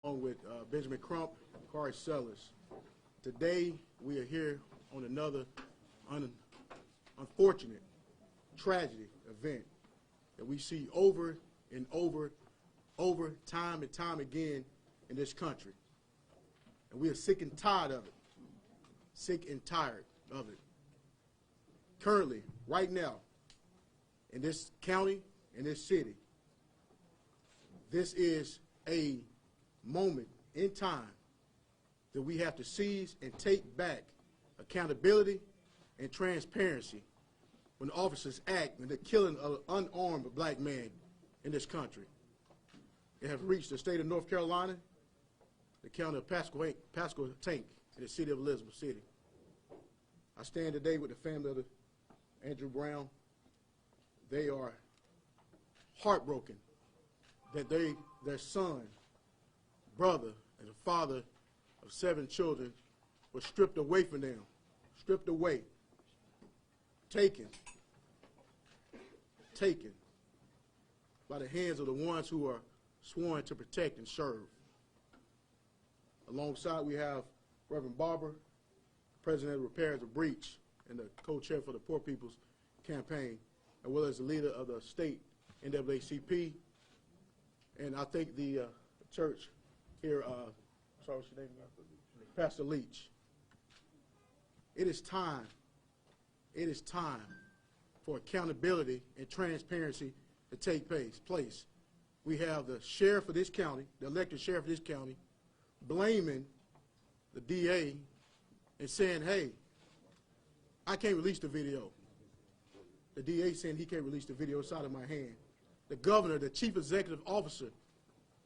along with Benjamin Crump, Corey Sellers. Today, we are here on another unfortunate tragedy event that we see over and over, time and time again in this country. And we are sick and tired of it. Sick and tired of it. Currently, right now, in this county, in this city, this is a moment in time that we have to seize and take back accountability and transparency when officers act in the killing of an unarmed black man in this country. It have reached the state of North Carolina, the county of Pasquotank, and the city of Elizabeth City. I stand today with the family of Andrew Brown. They are heartbroken that their son, brother, and the father of 7 children was stripped away from them, stripped away, taken by the hands of the ones who are sworn to protect and serve. Alongside, we have Reverend Barber, president of Repairs of Breach and the co-chair for the Poor People's Campaign, as well as the leader of the state NAACP. And I think the church here, sorry, what's your name? Pastor Leach. It is time for accountability and transparency to take place. We have the sheriff of this county, the elected sheriff of this county, blaming the DA and saying, hey, I can't release the video. The DA saying he can't release the video. It's out of my hand. The governor, the chief executive officer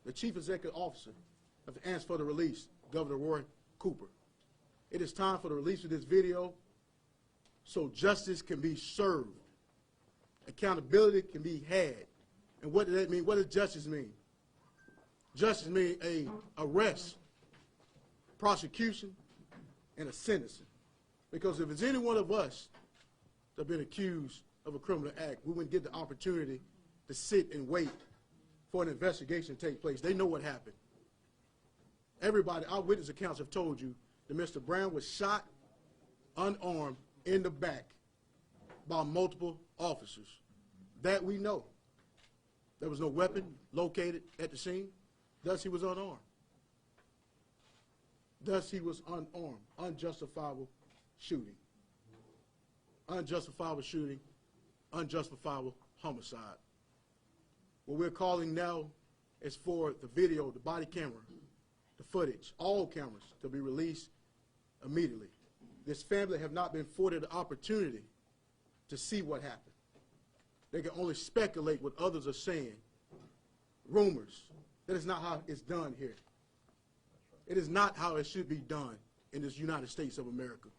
of the answer for the release, Governor Roy Cooper. It is time for the release of this video so justice can be served. Accountability can be had. And what does that mean? What does justice mean? Justice means a arrest, prosecution, and a sentencing. Because if it's any one of us that have been accused of a criminal act, we wouldn't get the opportunity to sit and wait for an investigation to take place. They know what happened. Everybody, our witness accounts have told you that Mr. Brown was shot unarmed in the back by multiple officers. That we know. There was no weapon located at the scene. Thus, he was unarmed. Thus, he was unarmed. Unjustifiable shooting. Unjustifiable shooting. Unjustifiable homicide. What we're calling now is for the video, the body camera, the footage, all cameras to be released immediately. This family have not been afforded the opportunity to see what happened. They can only speculate what others are saying. Rumors. That is not how it's done here. It is not how it should be done in this United States of America.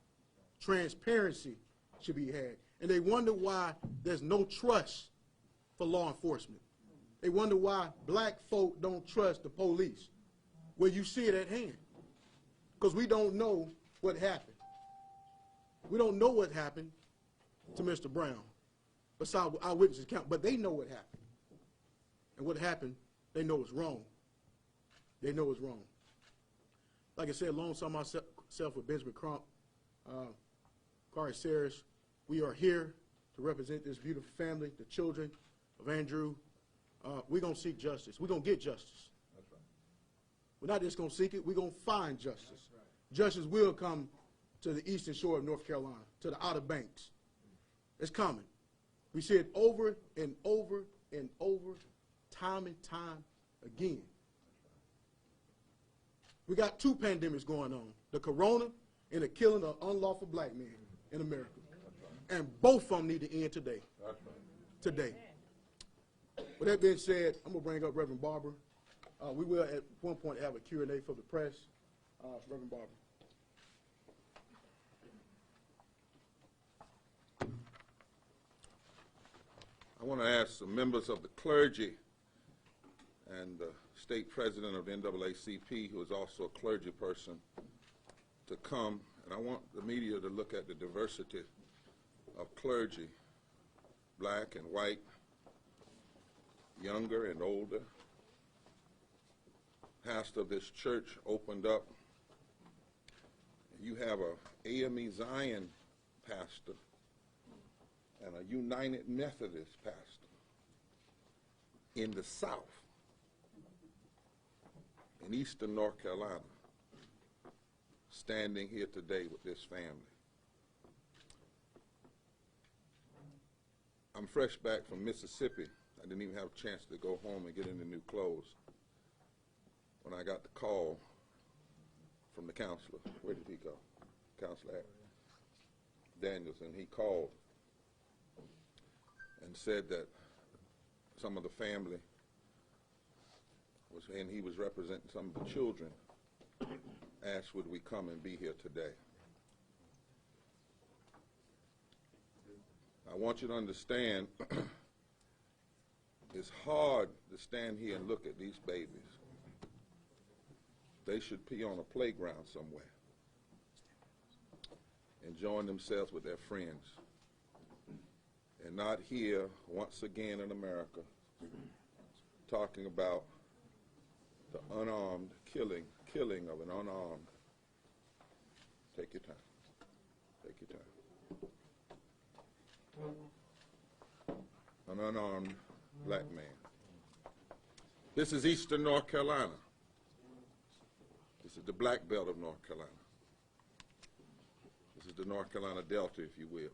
Transparency should be had. And they wonder why there's no trust for law enforcement. They wonder why black folk don't trust the police. Well, you see it at hand. Because we don't know what happened. We don't know what happened to Mr. Brown. Besides our witnesses count, but they know what happened. And what happened, they know it's wrong. They know it's wrong. Like I said, alongside myself with Benjamin Crump, Corey Sellers, we are here to represent this beautiful family, the children of Andrew. We're going to seek justice. We're going to get justice. That's right. We're not just going to seek it, we're going to find justice. That's right. Justice will come to the eastern shore of North Carolina, to the Outer Banks. It's coming. We see it over and over and over, time and time again. We got 2 pandemics going on, the corona and the killing of unlawful black men in America. And both of them need to end today. Today. With that being said, I'm going to bring up Reverend Barber. We will at one point have a Q&A for the press. Reverend Barber. I want to ask the members of the clergy and the state president of the NAACP, who is also a clergy person, to come. And I want the media to look at the diversity of clergy, black and white, younger and older, pastor of this church opened up. You have a AME Zion pastor and a United Methodist pastor in the South, in eastern North Carolina, standing here today with this family. I'm fresh back from Mississippi. I didn't even have a chance to go home and get into new clothes when I got the call from the counselor. Where did he go? Counselor Danielson. He called and said that some of the family was, and he was representing some of the children, asked would we come and be here today. I want you to understand it's hard to stand here and look at these babies. They should be on a playground somewhere, enjoying themselves with their friends, and not here once again in America talking about the unarmed killing of an unarmed. Take your time. Take your time. An unarmed black man. This is eastern North Carolina. This is the black belt of North Carolina. This is the North Carolina Delta, if you will.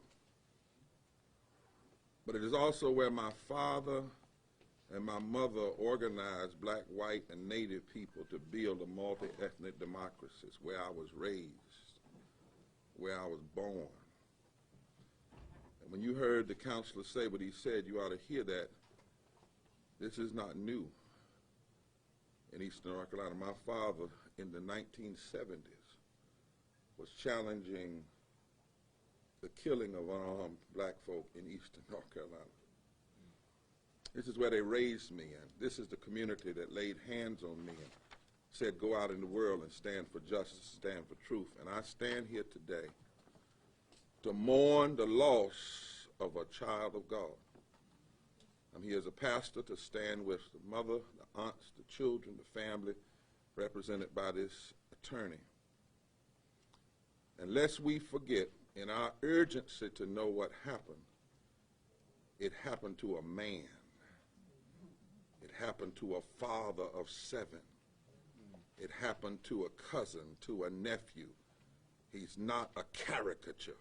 But it is also where my father and my mother organized black, white, and native people to build a multi-ethnic democracy. It's where I was raised, where I was born. And when you heard the counselor say what he said, you ought to hear that this is not new in eastern North Carolina. My father, in the 1970s, was challenging the killing of unarmed black folk in eastern North Carolina. This is where they raised me, and this is the community that laid hands on me and said, go out in the world and stand for justice, stand for truth. And I stand here today to mourn the loss of a child of God. I'm here as a pastor to stand with the mother, the aunts, the children, the family, represented by this attorney. And lest we forget, in our urgency to know what happened, it happened to a man. It happened to a father of 7. It happened to a cousin, to a nephew. He's not a caricature.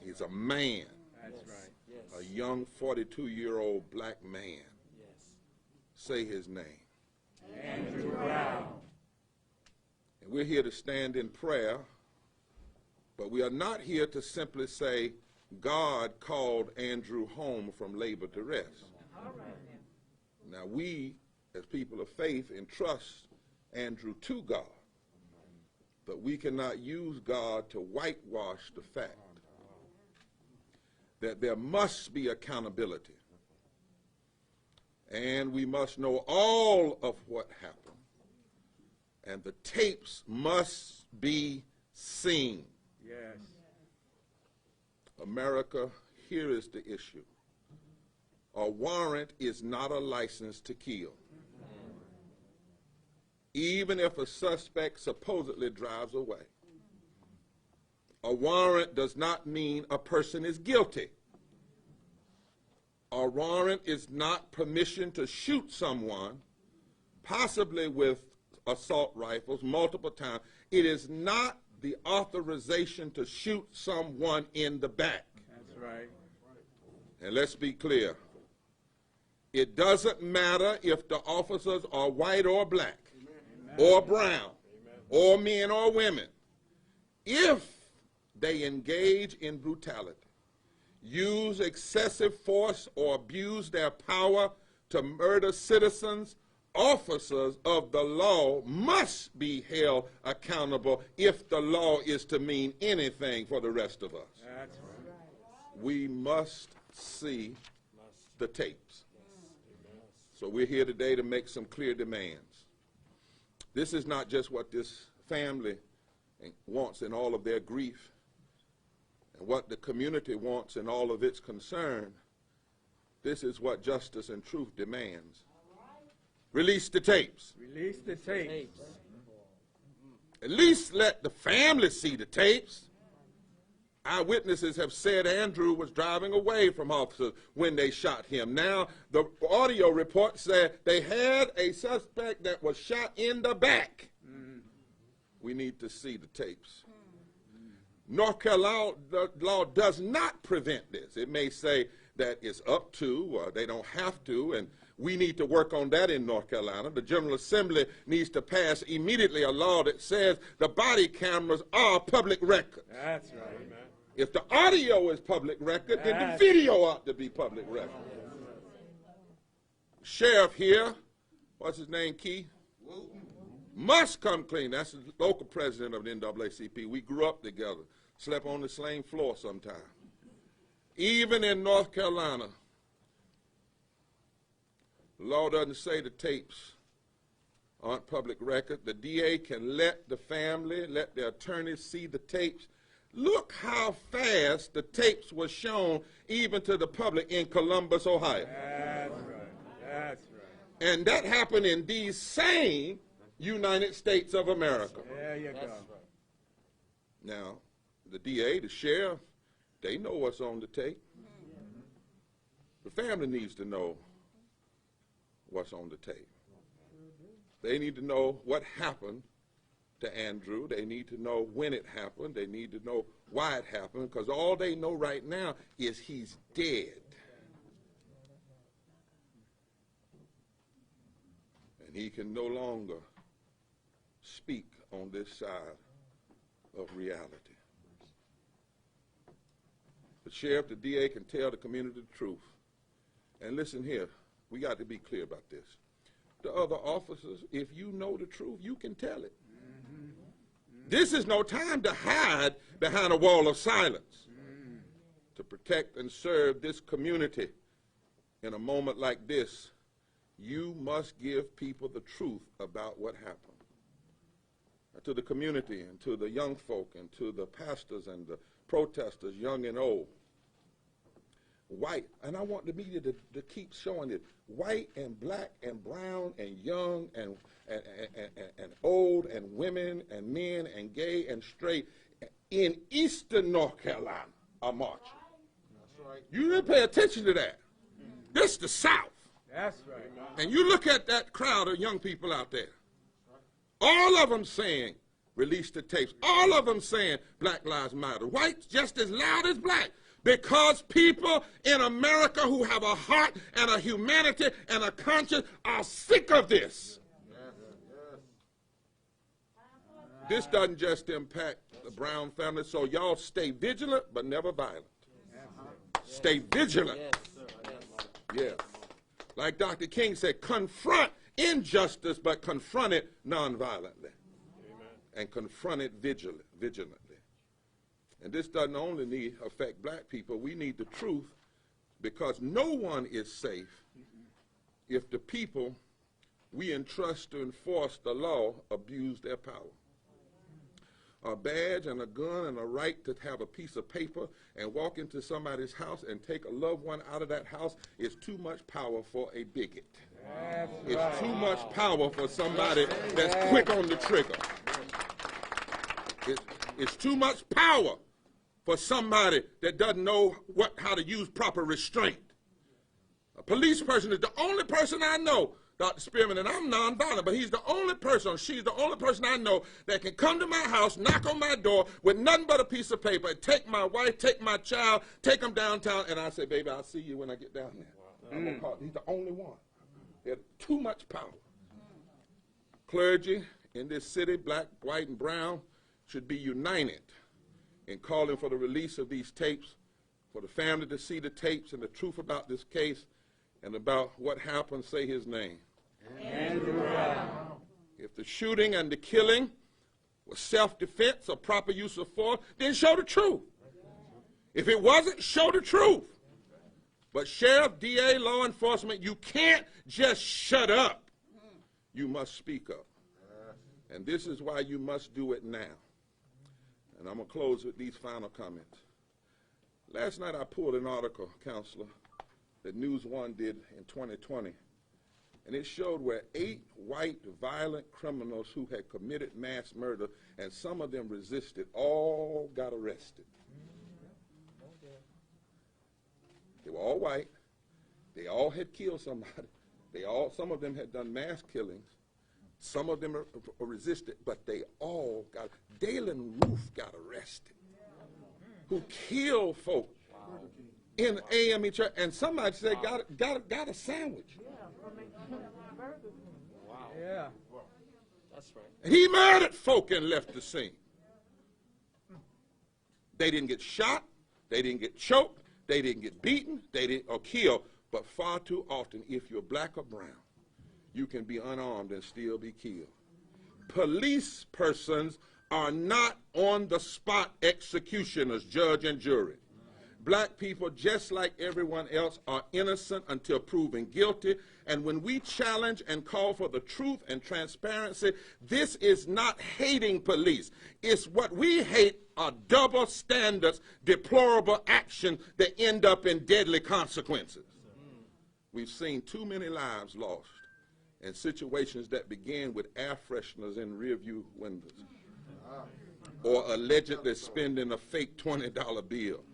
He's a man. That's right. Yes. A young 42-year-old black man. Yes. Say his name. Andrew Brown. And we're here to stand in prayer, but we are not here to simply say, God called Andrew home from labor to rest. All right. Now we, as people of faith, entrust Andrew to God, but we cannot use God to whitewash the fact that there must be accountability, and we must know all of what happened, and the tapes must be seen. Yes. America, here is the issue. A warrant is not a license to kill. Even if a suspect supposedly drives away. A warrant does not mean a person is guilty. A warrant is not permission to shoot someone, possibly with assault rifles multiple times. It is not the authorization to shoot someone in the back. That's right. And let's be clear. It doesn't matter if the officers are white or black, or brown, or men or women. If they engage in brutality, use excessive force, or abuse their power to murder citizens, officers of the law must be held accountable if the law is to mean anything for the rest of us. That's right. We must see the tapes. So we're here today to make some clear demands. This is not just what this family wants in all of their grief and what the community wants in all of its concern. This is what justice and truth demands. Release the tapes. Release the tapes. At least let the family see the tapes. Eyewitnesses have said Andrew was driving away from officers when they shot him. Now, the audio report said they had a suspect that was shot in the back. We need to see the tapes. North Carolina law does not prevent this. It may say that it's up to, or they don't have to, and we need to work on that in North Carolina. The General Assembly needs to pass immediately a law that says the body cameras are public record. That's right. Amen. If the audio is public record, then the video ought to be public record. Sheriff here, what's his name, Keith? Must come clean. That's the local president of the NAACP. We grew up together, slept on the same floor sometime. Even in North Carolina, the law doesn't say the tapes aren't public record. The DA can let the family, let the attorneys see the tapes. Look how fast the tapes were shown even to the public in Columbus, Ohio. That's right. That's right. And that happened in these same United States of America. There you go. Now, the DA, the sheriff, they know what's on the tape. The family needs to know what's on the tape. They need to know what happened to Andrew. They need to know when it happened. They need to know why it happened, because all they know right now is he's dead. And he can no longer speak on this side of reality. The sheriff, the DA can tell the community the truth. And listen here, we got to be clear about this. The other officers, if you know the truth, you can tell it. This is no time to hide behind a wall of silence. To protect and serve this community in a moment like this, you must give people the truth about what happened. To the community and to the young folk and to the pastors and the protesters, young and old. White, and I want the media to keep showing it, white and black and brown and young and old and women and men and gay and straight in eastern North Carolina are marching. That's right. You didn't pay attention to that. This is the South. That's right. And you look at that crowd of young people out there. All of them saying, release the tapes. All of them saying, Black Lives Matter. Whites just as loud as black. Because people in America who have a heart and a humanity and a conscience are sick of this. This doesn't just impact the Brown family, so y'all stay vigilant but never violent. Stay vigilant. Yes. Like Dr. King said, confront injustice, but confront it nonviolently. And confront it vigilantly. And this doesn't only affect black people. We need the truth, because no one is safe if the people we entrust to enforce the law abuse their power. A badge and a gun and a right to have a piece of paper and walk into somebody's house and take a loved one out of that house is too much power for a bigot. It's too much power for somebody that's quick on the trigger. It's too much power for somebody that doesn't know how to use proper restraint. A police person is the only person I know, Dr. Spearman, and I'm nonviolent, but he's the only person, she's the only person I know that can come to my house, knock on my door with nothing but a piece of paper, and take my wife, take my child, take them downtown, and I say, baby, I'll see you when I get down there. I'm gonna call. He's the only one. They have too much power. Clergy in this city, black, white, and brown, should be united in calling for the release of these tapes, for the family to see the tapes and the truth about this case and about what happened. Say his name. Andrew Brown. If the shooting and the killing was self-defense or proper use of force, then show the truth. If it wasn't, show the truth. But sheriff, DA, law enforcement, you can't just shut up. You must speak up. And this is why you must do it now. And I'm going to close with these final comments. Last night I pulled an article, Counselor, that News One did in 2020 and it showed where 8 white violent criminals who had committed mass murder, and some of them resisted, all got arrested. They were all white. They all had killed somebody. Some of them had done mass killings. Some of them resisted, but they all got. Dalen Roof got arrested, who killed folk in AME church, and somebody said got a sandwich. Yeah. That's right. He murdered folk and left the scene. They didn't get shot. They didn't get choked. They didn't get beaten. They didn't or killed. But far too often, if you're black or brown, you can be unarmed and still be killed. Police persons are not on-the-spot executioners, judge and jury. Black people, just like everyone else, are innocent until proven guilty. And when we challenge and call for the truth and transparency, this is not hating police. It's what we hate are double standards, deplorable actions that end up in deadly consequences. We've seen too many lives lost in situations that began with air fresheners in rearview windows, or allegedly spending a fake $20 bill,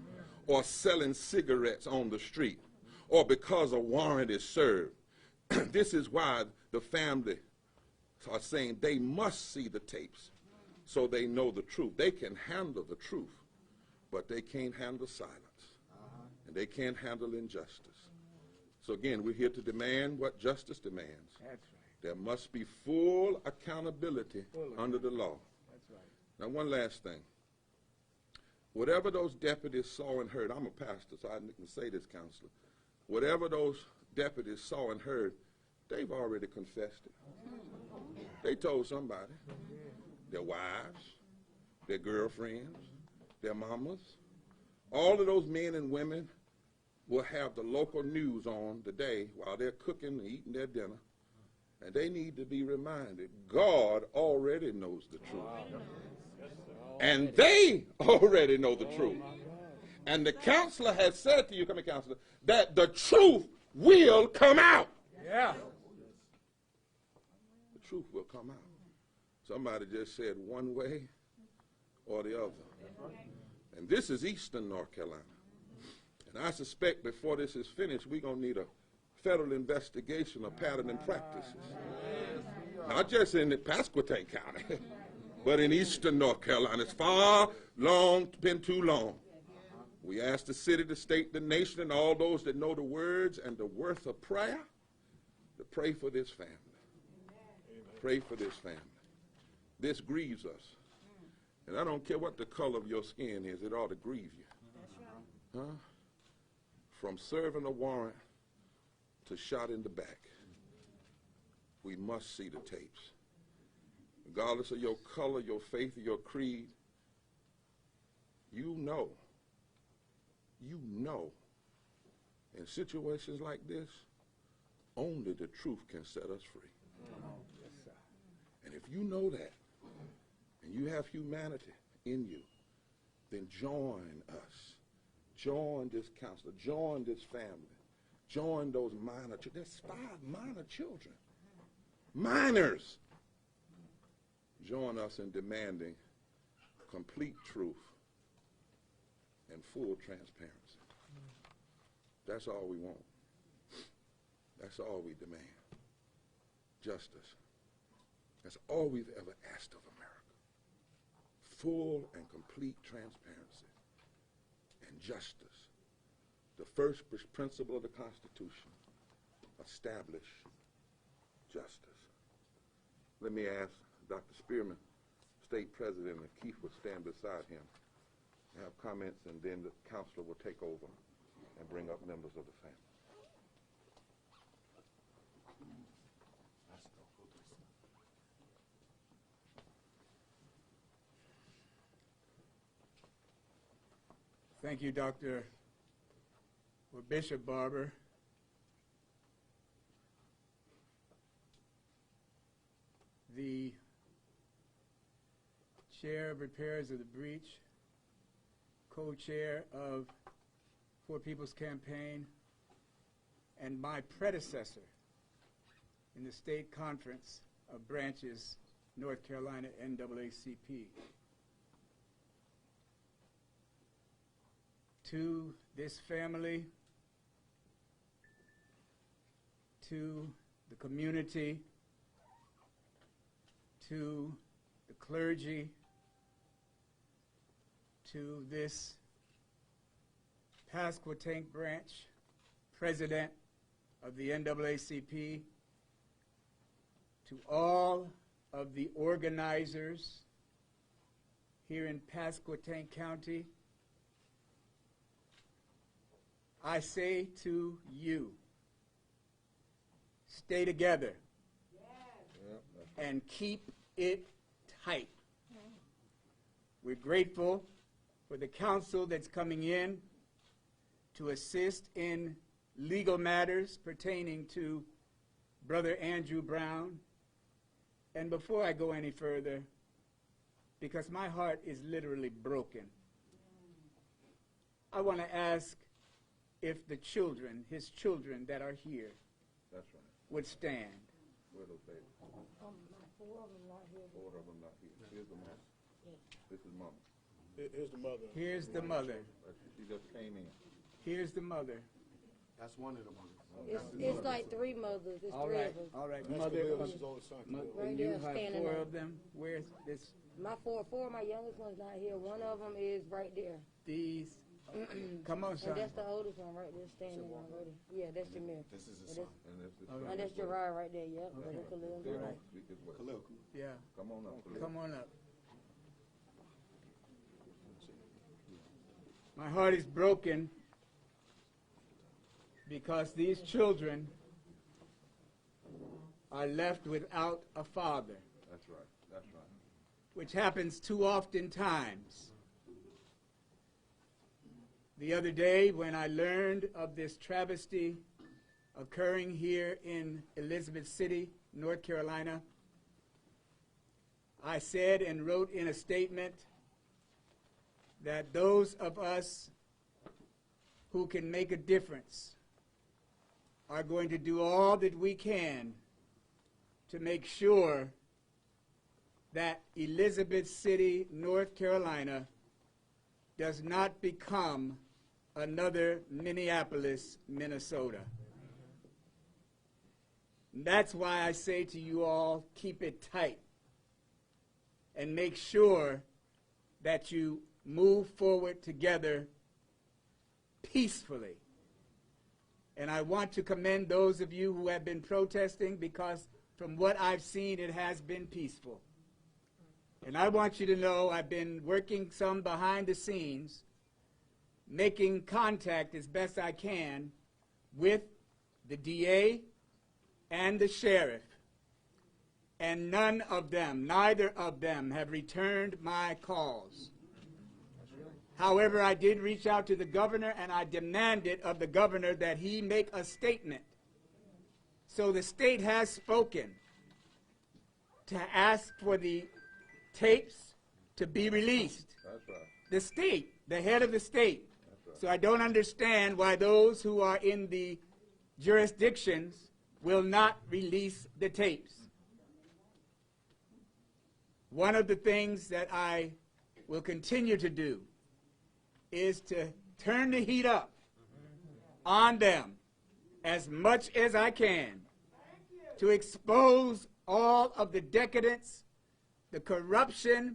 or selling cigarettes on the street, or because a warrant is served. This is why the family are saying they must see the tapes so they know the truth. They can handle the truth, but they can't handle silence, and they can't handle injustice. So again, we're here to demand what justice demands. That's right. There must be full accountability under the law. That's right. Now, one last thing. Whatever those deputies saw and heard, I'm a pastor, so I can say this, counselor. Whatever those deputies saw and heard, they've already confessed it. They told somebody, their wives, their girlfriends, their mamas. All of those men and women will have the local news on today while they're cooking and eating their dinner. And they need to be reminded, God already knows the truth. And they already know the truth. And the counselor has said to you, come here, counselor, that the truth will come out. Yeah. The truth will come out. Somebody just said one way or the other. And this is Eastern North Carolina. And I suspect before this is finished, we're going to need a federal investigation of pattern and practices. Not just in Pasquotank County, but in Eastern North Carolina. It's been too long. We ask the city, the state, the nation, and all those that know the words and the worth of prayer to pray for this family. Pray for this family. This grieves us. And I don't care what the color of your skin is, it ought to grieve you. Huh? From serving a warrant to shot in the back, we must see the tapes. Regardless of your color, your faith, or your creed, you know, in situations like this, only the truth can set us free. Yes, sir. And if you know that, and you have humanity in you, then join us. Join this counselor. Join this family. Join those minor children. There's 5 minor children. Minors. Join us in demanding complete truth and full transparency. That's all we want. That's all we demand. Justice. That's all we've ever asked of America. Full and complete transparency and justice. The first principle of the Constitution, establish justice. Let me ask Dr. Spearman, State President, if Keith would stand beside him and have comments, and then the counselor will take over and bring up members of the family. Thank you, Bishop Barber. The chair of repairs of the breach, co-chair of For People's Campaign, and my predecessor in the State Conference of Branches, North Carolina NAACP. To this family, to the community, to the clergy, to this Pasquotank Branch president of the NAACP, to all of the organizers here in Pasquotank County, I say to you, stay together and keep it tight. We're grateful for the counsel that's coming in to assist in legal matters pertaining to Brother Andrew Brown. And before I go any further, because my heart is literally broken, I want to ask if the children, his children that are here, That's right. would stand. Where are those babies? Four of them not here. Four of them not here. Here's the mom. This is mama. Here's the mother. Here's the mother. She just came in. Here's the mother. That's one of the mothers. It's like three mothers. It's All three right, of them. all right. That's Mother, Khalil's oldest son. Right and you there, have standing four up. of them. Where's this? My four of my youngest one's not here. One of them is right there. These. Come on, son. And that's the oldest one right there standing already. Yeah, that's Jameer. This is his And son. And this is All right. And that's Gerard right there. Yep. Okay. That's Khalil. They All don't right. speak his way. Khalil. Yeah. Come on up. Khalil. Come on up. My heart is broken because these children are left without a father, That's right. That's right. which happens too often times. The other day when I learned of this travesty occurring here in Elizabeth City, North Carolina, I said and wrote in a statement that those of us who can make a difference are going to do all that we can to make sure that Elizabeth City, North Carolina, does not become another Minneapolis, Minnesota. And that's why I say to you all, keep it tight and make sure that you move forward together peacefully. And I want to commend those of you who have been protesting, because from what I've seen, it has been peaceful. And I want you to know I've been working some behind the scenes, making contact as best I can with the DA and the sheriff. And none of them, neither of them, have returned my calls. However, I did reach out to the governor, and I demanded of the governor that he make a statement. So the state has spoken to ask for the tapes to be released. That's right. The state, the head of the state. That's right. So I don't understand why those who are in the jurisdictions will not release the tapes. One of the things that I will continue to do is to turn the heat up on them as much as I can to expose all of the decadence, the corruption,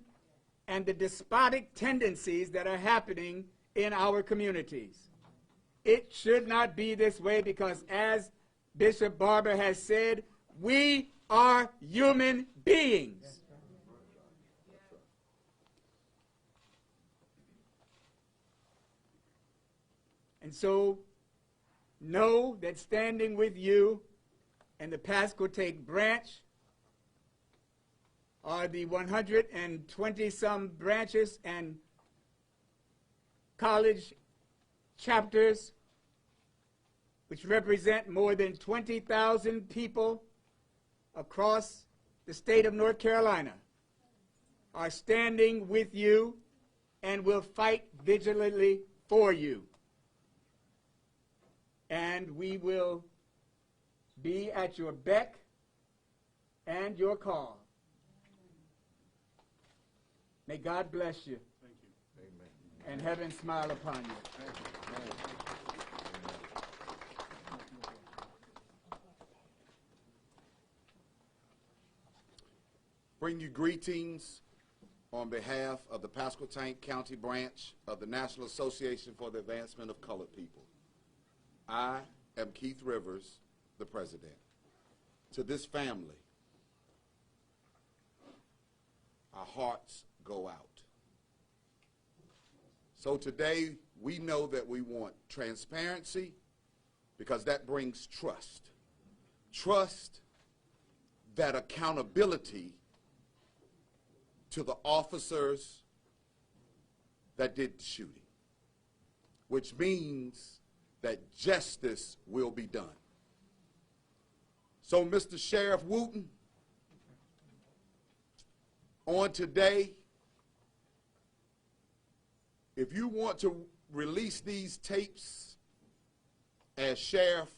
and the despotic tendencies that are happening in our communities. It should not be this way, because as Bishop Barber has said, we are human beings. And so know that standing with you and the Pasquotank branch are the 120-some branches and college chapters, which represent more than 20,000 people across the state of North Carolina, are standing with you and will fight vigilantly for you. And we will be at your beck and your call. May God bless you. And heaven smile upon you. Bring you greetings on behalf of the Pasquotank County branch of the National Association for the Advancement of Colored People. I am Keith Rivers, the president. To this family, our hearts go out. So today, we know that we want transparency because that brings trust. Trust that accountability to the officers that did the shooting, which means that justice will be done. So, Mr. Sheriff Wooten, on today, if you want to release these tapes as sheriff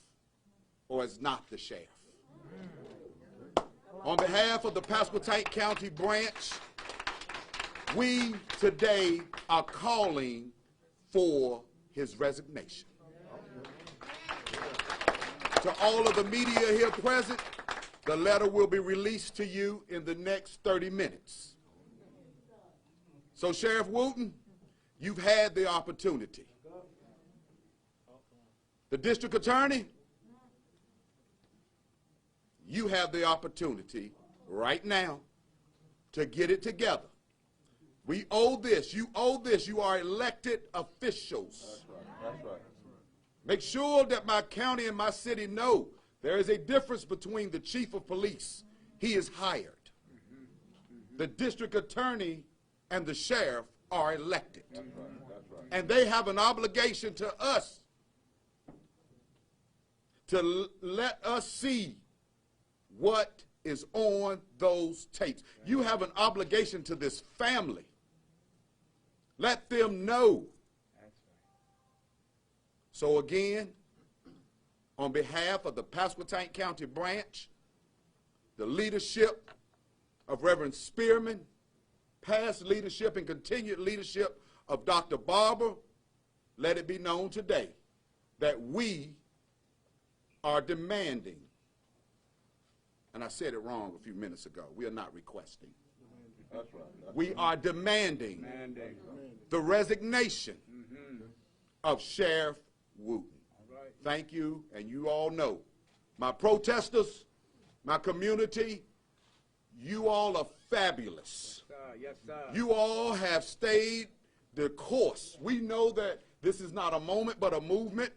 or as not the sheriff, on behalf of the Pasquotank County branch, we today are calling for his resignation. To all of the media here present, the letter will be released to you in the next 30 minutes. So, Sheriff Wooten, you've had the opportunity. The district attorney, you have the opportunity right now to get it together. We owe this. You owe this. You are elected officials. That's right. Make sure that my county and my city know there is a difference between the chief of police. He is hired. The district attorney and the sheriff are elected. That's right. And they have an obligation to us to let us see what is on those tapes. You have an obligation to this family. Let them know. So again, on behalf of the Pasquotank County branch, the leadership of Reverend Spearman, past leadership and continued leadership of Dr. Barber, let it be known today that we are demanding, and I said it wrong a few minutes ago, we are not requesting. That's right. We are demanding the resignation of Sheriff Wooten. Thank you, and you all know, my protesters, my community, you all are fabulous. Yes, sir. You all have stayed the course. We know that this is not a moment but a movement.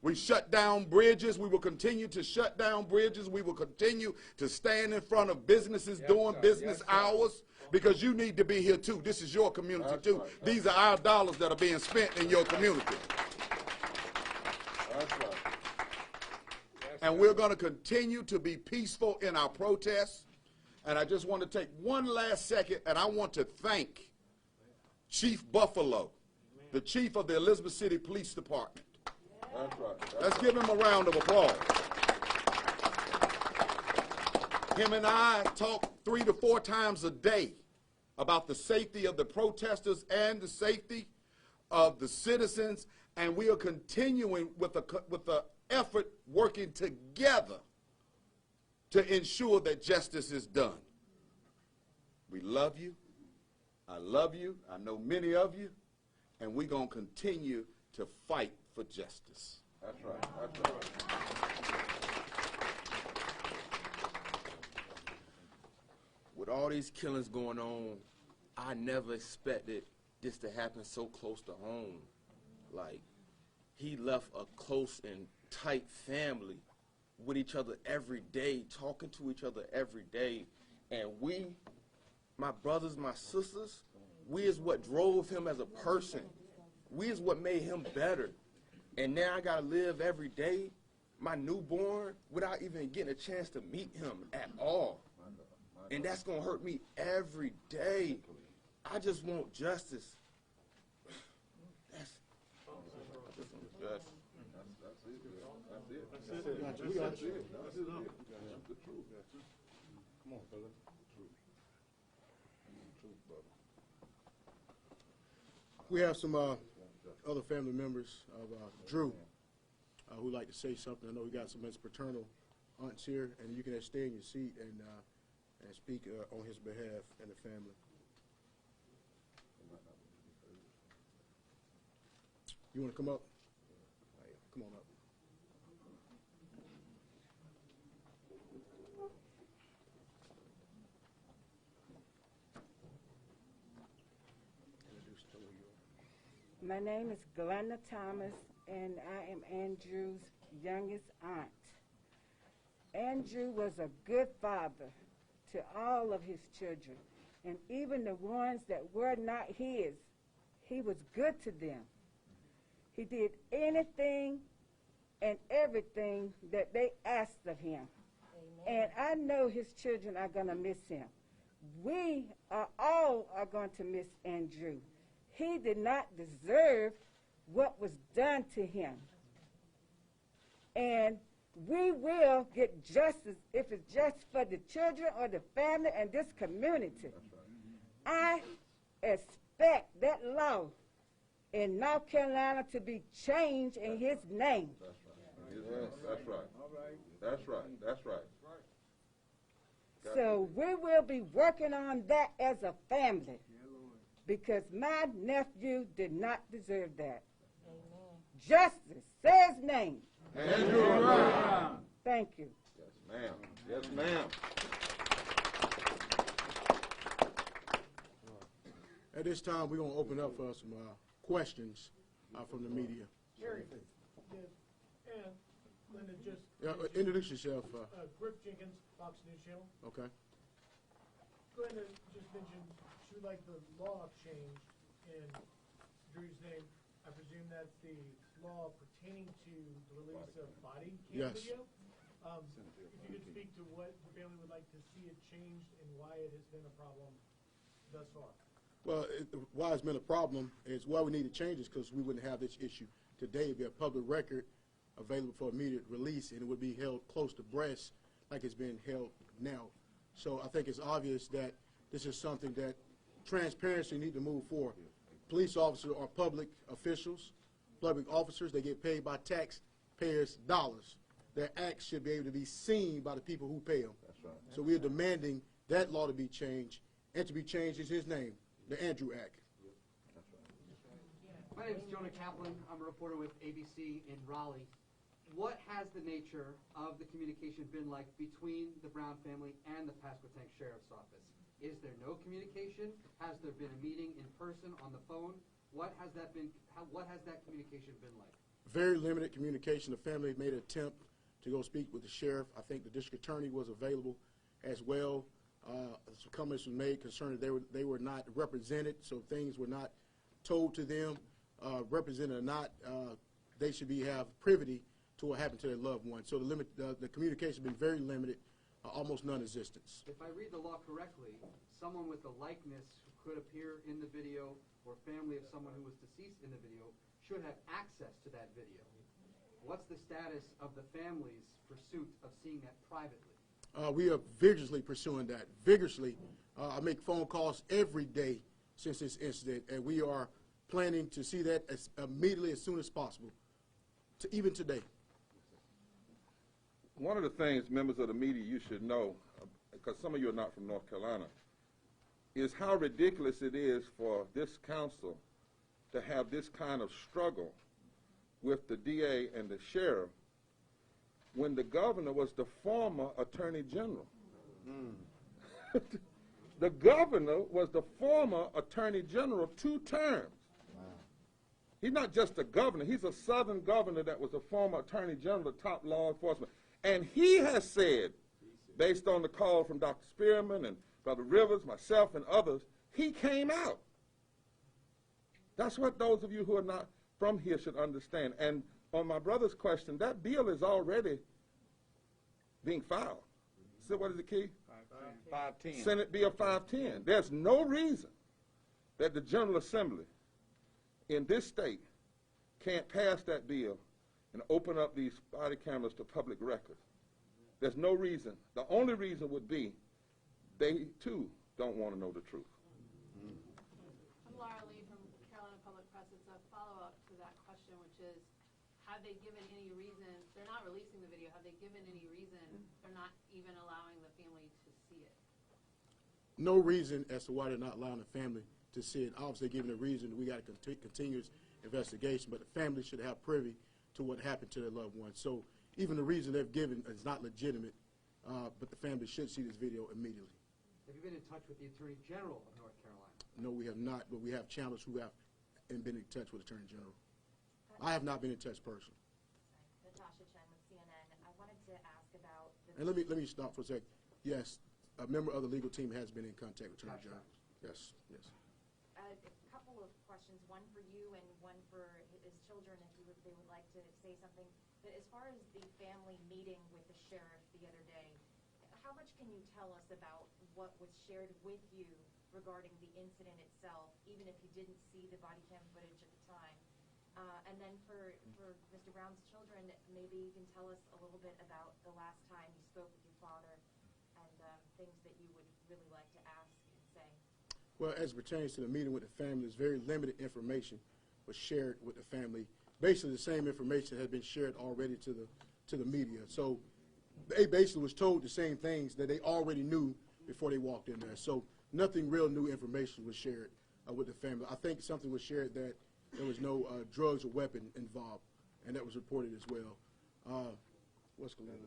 We shut down bridges. We will continue to shut down bridges. We will continue to stand in front of businesses during business hours because you need to be here too. This is your community too. Right. These are our dollars that are being spent in your community. That's right. And we're going to continue to be peaceful in our protests. And I just want to take one last second, and I want to thank Chief Buffalo, the chief of the Elizabeth City Police Department. That's right. Let's give him a round of applause. Him and I talk 3 to 4 times a day about the safety of the protesters and the safety of the citizens, and we are continuing with the effort working together to ensure that justice is done. We love you. I love you. I know many of you. And we're going to continue to fight for justice. That's right. That's right. With all these killings going on, I never expected this to happen so close to home. Like, he left a close and tight family with each other every day, talking to each other every day. And we, my brothers, my sisters, we is what drove him as a person. We is what made him better. And now I gotta live every day, my newborn, without even getting a chance to meet him at all. And that's gonna hurt me every day. I just want justice. Come on, brother. Truth, brother. We have some other family members of Drew who'd like to say something. I know we got some of his paternal aunts here, and you can just stay in your seat and speak on his behalf and the family. You want to come up? Come on up. My name is Glenda Thomas, and I am Andrew's youngest aunt. Andrew was a good father to all of his children, and even the ones that were not his, he was good to them. He did anything and everything that they asked of him. Amen. And I know his children are going to miss him. We are all are going to miss Andrew. He did not deserve what was done to him. And we will get justice if it's just for the children or the family and this community. I expect that law in North Carolina to be changed in his name. Yes, that's right. That's right. That's right. So we will be working on that as a family, because my nephew did not deserve that. Amen. Justice, say his name. Andrew Brown. Thank you. Yes, ma'am. Yes, ma'am. At this time, we're going to open up for some questions from the media. Jerry. And Linda, just Introduce yourself. Griff Jenkins, Fox News Channel. Okay. Glenda just mentioned she would like the law changed in Drew's name. I presume that's the law pertaining to the release of body cam Yes. video. If you could speak to what the family would like to see it changed and why it has been a problem thus far. Well, why it's been a problem is why we need to change this, because we wouldn't have this issue today. It'd be a public record available for immediate release, and it would be held close to breast like it's being held now. So I think it's obvious that this is something that transparency need to move forward. Police officers are public officials, public officers. They get paid by taxpayers' dollars. Their acts should be able to be seen by the people who pay them. That's right. So we are demanding that law to be changed, and to be changed is his name, the Andrew Act. My name is Jonah Kaplan. I'm a reporter with ABC in Raleigh. What has the nature of the communication been like between the Brown family and the Pasquotank Sheriff's Office? Is there no communication? Has there been a meeting in person, on the phone? What has that been? What has that communication been like? Very limited communication. The family made an attempt to go speak with the sheriff. I think the district attorney was available as well. Some comments were made concerning they were not represented, so things were not told to them, represented or not. They should have privity to what happened to their loved one. So the communication has been very limited, almost non-existence. If I read the law correctly, someone with a likeness who could appear in the video, or family of someone who was deceased in the video, should have access to that video. What's the status of the family's pursuit of seeing that privately? We are vigorously pursuing that. Vigorously. I make phone calls every day since this incident, and we are planning to see that as immediately as soon as possible, even today. One of the things, members of the media, you should know, because some of you are not from North Carolina, is how ridiculous it is for this council to have this kind of struggle with the DA and the sheriff when the governor was the former attorney general. The governor was the former attorney general 2 terms. He's not just a governor. He's a southern governor that was a former attorney general, the top law enforcement. And he has said, based on the call from Dr. Spearman and Brother Rivers, myself, and others, he came out. That's what those of you who are not from here should understand. And on my brother's question, that bill is already being filed. So what is it, Keith? 510. Senate Bill 510. There's no reason that the General Assembly in this state can't pass that bill and open up these body cameras to public record. There's no reason. The only reason would be they too don't want to know the truth. I'm Laura Lee from Carolina Public Press. It's a follow-up to that question, which is, have they given any reason, they're not releasing the video, have they given any reason they're not even allowing the family to see it? No reason as to why they're not allowing the family to see it. Obviously, given a reason, we got a continuous investigation, but the family should have privy to what happened to their loved ones. So even the reason they've given is not legitimate, but the family should see this video immediately. Have you been in touch with the Attorney General of North Carolina? No, we have not, but we have channels who have been in touch with Attorney General. I have not been in touch personally. Natasha Chen with CNN. I wanted to ask about the... And let me stop for a sec. Yes, a member of the legal team has been in contact with Attorney General. Yes, yes. A couple of questions, one for you and one for his children, if they would like to say something. But as far as the family meeting with the sheriff the other day, how much can you tell us about what was shared with you regarding the incident itself, even if you didn't see the body cam footage at the time? And then for Mr. Brown's children, maybe you can tell us a little bit about the last time you spoke with your father and things that you would really like to ask and say. Well, as it pertains to the meeting with the family, there's very limited information was shared with the family. Basically, the same information had been shared already to the media. So they basically was told the same things that they already knew before they walked in there. So nothing real new information was shared with the family. I think something was shared that there was no drugs or weapon involved, and that was reported as well. What's going on?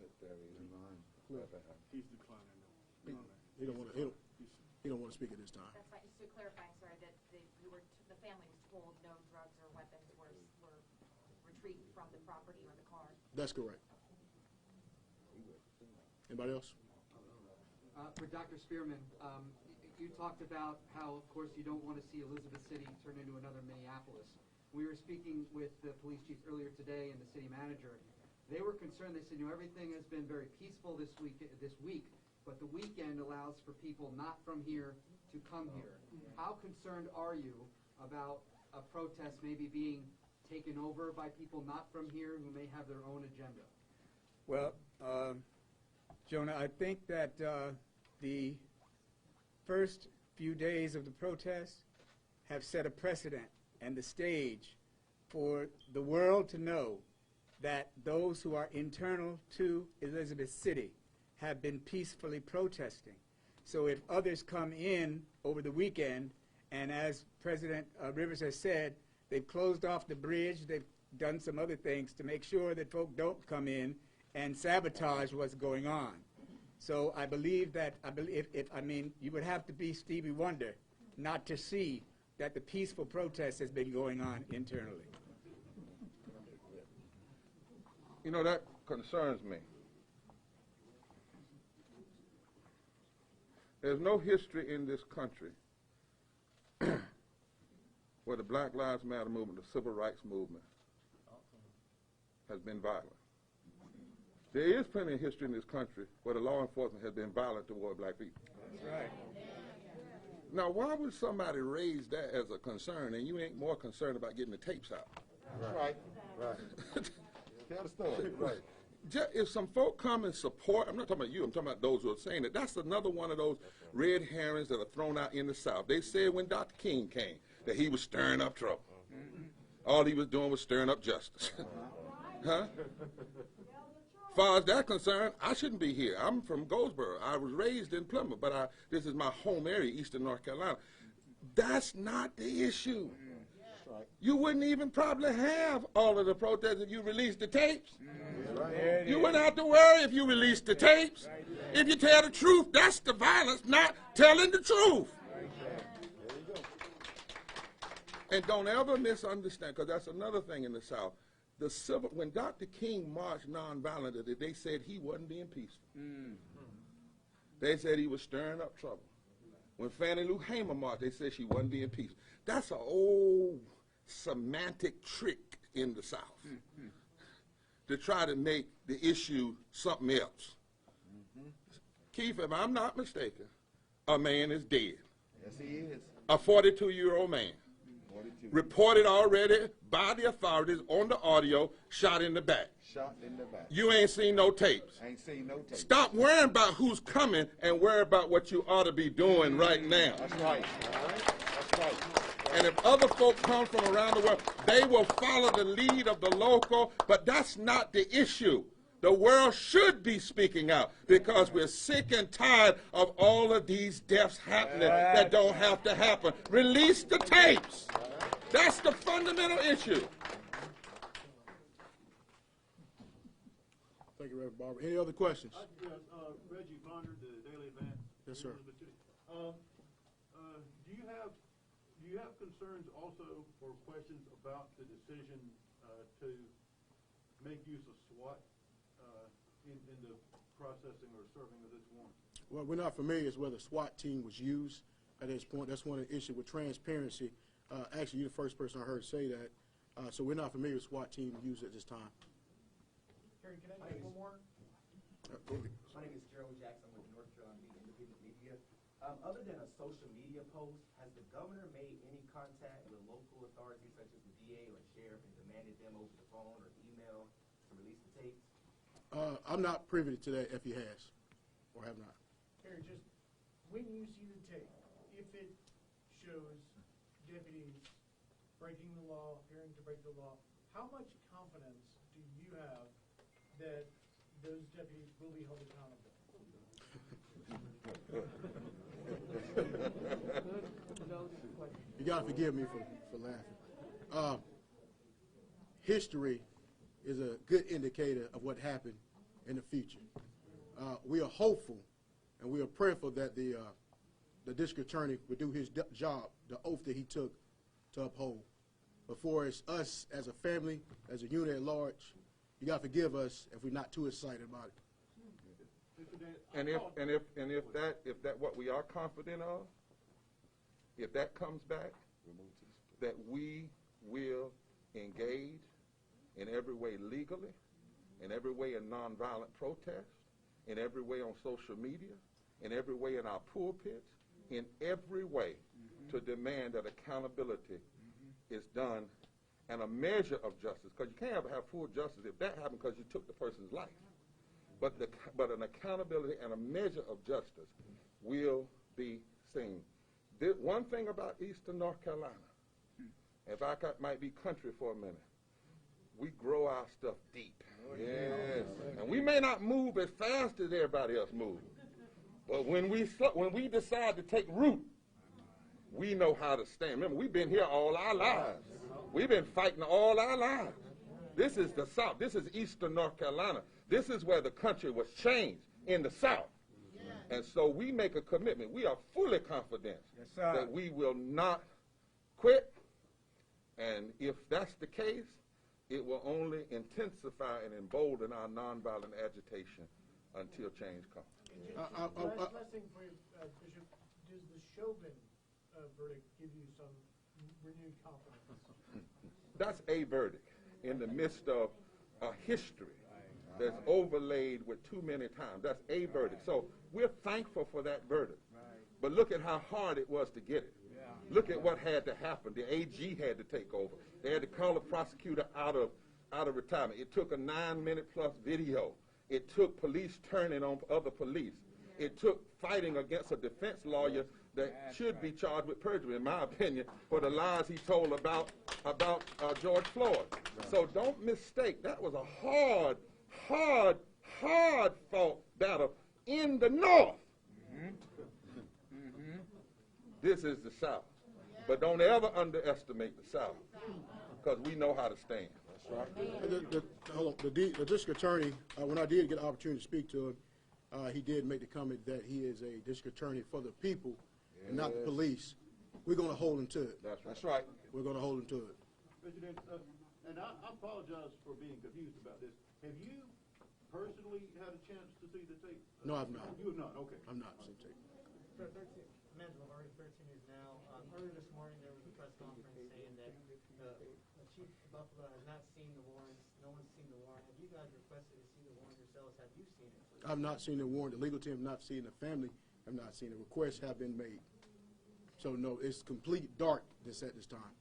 He's declining. He don't want to speak at this time. That's fine. Just to clarify, sorry, that the family was told no drugs or weapons were retrieved from the property or the car. That's correct. Anybody else? For Dr. Spearman, you talked about how, of course, you don't want to see Elizabeth City turn into another Minneapolis. We were speaking with the police chief earlier today and the city manager. They were concerned. They said, everything has been very peaceful this week, but the weekend allows for people not from here to come here. How concerned are you about a protest maybe being taken over by people not from here who may have their own agenda? Well, Jonah, I think that the first few days of the protest have set a precedent and the stage for the world to know that those who are internal to Elizabeth City have been peacefully protesting. So if others come in over the weekend, and as President Rivers has said, they've closed off the bridge, they've done some other things to make sure that folk don't come in and sabotage what's going on. So I believe that, you would have to be Stevie Wonder not to see that the peaceful protest has been going on internally. That concerns me. There's no history in this country where the Black Lives Matter movement, the Civil Rights movement, has been violent. There is plenty of history in this country where the law enforcement has been violent toward black people. That's right. Now, why would somebody raise that as a concern and you ain't more concerned about getting the tapes out? Right. Tell the story. Right. If some folk come and support, I'm not talking about you, I'm talking about those who are saying that, that's another one of those red herrings that are thrown out in the South. They said when Dr. King came that he was stirring up trouble. All he was doing was stirring up justice. Huh? As far as that's concerned, I shouldn't be here. I'm from Goldsboro. I was raised in Plymouth, but this is my home area, Eastern North Carolina. That's not the issue. Right. You wouldn't even probably have all of the protests if you released the tapes. Right. You wouldn't have to worry if you released the tapes. Right. If you tell the truth, that's the violence, not telling the truth. Right. There you go. And don't ever misunderstand, because that's another thing in the South. When Dr. King marched nonviolently, they said he wasn't being peaceful. They said he was stirring up trouble. When Fannie Lou Hamer marched, they said she wasn't being peaceful. That's an old semantic trick in the South to try to make the issue something else. Keith, if I'm not mistaken, a man is dead. Yes, he is. A 42-year-old man. reported already by the authorities on the audio, shot in the back. Shot in the back. You ain't seen no tapes. Ain't seen no tape. Stop worrying about who's coming and worry about what you ought to be doing right now. That's right. All right. That's right. And if other folk come from around the world, they will follow the lead of the local, but that's not the issue. The world should be speaking out because we're sick and tired of all of these deaths happening that don't have to happen. Release the tapes. That's the fundamental issue. Thank you, Reverend Barber. Any other questions? Reggie Ponder, the Daily Advance. Yes, sir. Do you have concerns also or questions about the decision to make use of SWAT in the processing or serving of this warrant? Well, we're not familiar as whether the SWAT team was used at this point. That's one of the issues with transparency. Actually, you're the first person I heard say that. So we're not familiar with SWAT team used at this time. Harry, can I make one more? My name is Gerald Jackson with North Carolina Independent Media. Other than a social media post, has the governor made any contact with local authorities such as the DA or sheriff and demanded them over the phone or email to release the tapes? I'm not privy to that if he has or have not. Harry, just when you see the tape, if it shows deputies breaking the law, appearing to break the law, how much confidence do you have that those deputies will be held accountable? You gotta forgive me for laughing. History is a good indicator of what happened in the future. We are hopeful and we are prayerful that the district attorney would do his job, the oath that he took to uphold. Before it's us as a family, as a unit at large, you gotta forgive us if we're not too excited about it. And if that what we are confident of, if that comes back, that we will engage in every way legally, in every way in nonviolent protest, in every way on social media, in every way in our pulpits, in every way to demand that accountability is done and a measure of justice, because you can't ever have full justice if that happened because you took the person's life. But an accountability and a measure of justice will be seen. One thing about Eastern North Carolina, if I might be country for a minute, we grow our stuff deep. Yes. And we may not move as fast as everybody else moves, but when we decide to take root, we know how to stand. Remember, we've been here all our lives. We've been fighting all our lives. This is the South. This is Eastern North Carolina. This is where the country was changed, in the South. And so we make a commitment. We are fully confident that we will not quit. And if that's the case, it will only intensify and embolden our nonviolent agitation until change comes. Last thing for you, Bishop, does the Chauvin verdict give you some renewed confidence? That's a verdict in the midst of a history that's overlaid with too many times. That's a verdict. So we're thankful for that verdict. But look at how hard it was to get it. Look at what had to happen. The AG had to take over. They had to call a prosecutor out of retirement. It took a 9-minute plus video. It took police turning on other police. It took fighting against a defense lawyer that should be charged with perjury, in my opinion, for the lies he told about George Floyd. So don't mistake. That was a hard fought battle in the North. This is the South. But don't ever underestimate the South, because we know how to stand. That's right. The district attorney, when I did get an opportunity to speak to him, he did make the comment that he is a district attorney for the people and not the police. We're going to hold him to it. That's right. We're going to hold him to it. President, and I apologize for being confused about this. Have you personally had a chance to see the tape? No, I've not. You have not, okay. I've not seen tape. For 13, Mangela, already 13 years now. Earlier this morning, there was a press conference saying that Chief Buffalo has not seen the warrants. No one's seen the warrant. Have you guys requested to see the warrant yourselves? Have you seen it? I've not seen the warrant. The legal team have not seen it. The family have not seen it. Requests have been made. So, no, it's complete darkness at this time.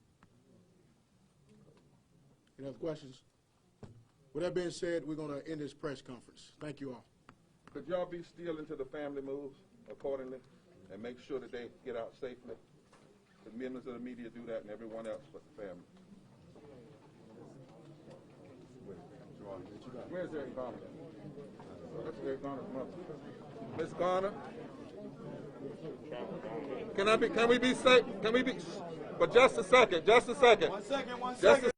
Any other questions? With that being said, we're going to end this press conference. Thank you all. Could y'all be still until the family moves accordingly and make sure that they get out safely? The members of the media do that and everyone else but the family. Where's Eric Garner? That's Eric Garner's mother. Miss Garner? Can we be safe? Can we be, but just a second, just a second. One second. Just a